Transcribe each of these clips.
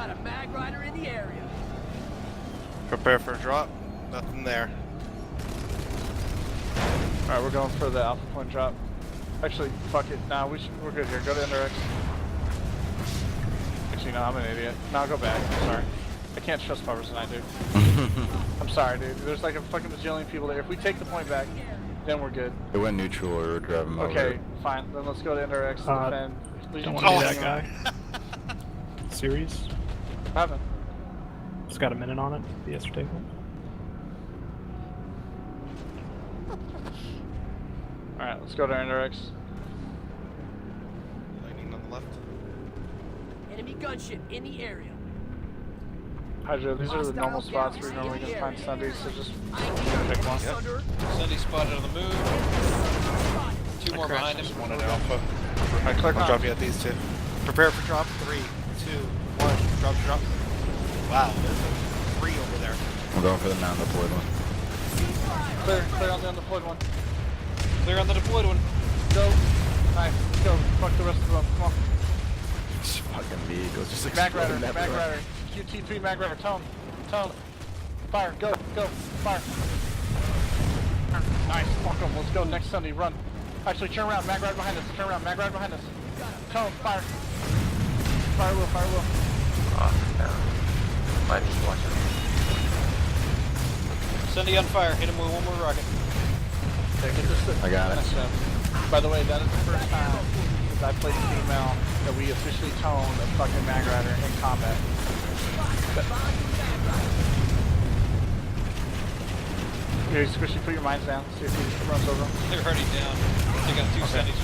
Got a mag rider in the area. Prepare for a drop. Nothing there. Alright, we're going for the alpha point drop. Actually, fuck it. Nah, we're good here. Go to indirect. Actually, no, I'm an idiot. No, go back. I'm sorry. I can't trust Puffers tonight, dude. I'm sorry, dude. There's like a fucking bajillion people there. If we take the point back, then we're good. It went neutral or we're driving over. Okay, fine. Then let's go to indirect and defend. Don't want to be that guy. Series? I haven't. It's got a minute on it. The yesterday one. Alright, let's go to indirects. Lightning on the left. Enemy gunship in the area. Hydra, these are the normal spots where you normally can find Sundays, so just pick one. Sunday spotted on the move. Two more behind him. One at Alpha. Alright, clear I'll comms. drop you at these two. Prepare for drop. 3, 2, 1. Drop, drop. Wow, there's a 3 over there. I'm going for the non-deployed one. Clear on the undeployed one. Clear on the deployed one. Go. Nice. Let's go. Fuck the rest of them. Come on. This fucking vehicle's just Mag rider. exploding Mag everywhere. rider. QT3 mag rider. Tone. Tone. Fire. Go. Go. Fire. Nice. Fuck them. Let's go. Next Sunday. Run. Actually, turn around. Mag rider behind us. Turn around. Mag rider behind us. Tone. Fire. Fire wheel. Fire wheel. Might be watching. Sunday on fire. Hit him with one more rocket. Okay, get this. I got it. By the way, that is the first time since I played female that we officially toned a fucking mag rider in combat. Here, Squishy, put your mines down. See if he runs over them. They're already down. They got 2 Sundays.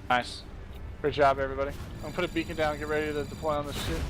Nice. Great job, everybody. I'm gonna put a beacon down and get ready to deploy on this shit.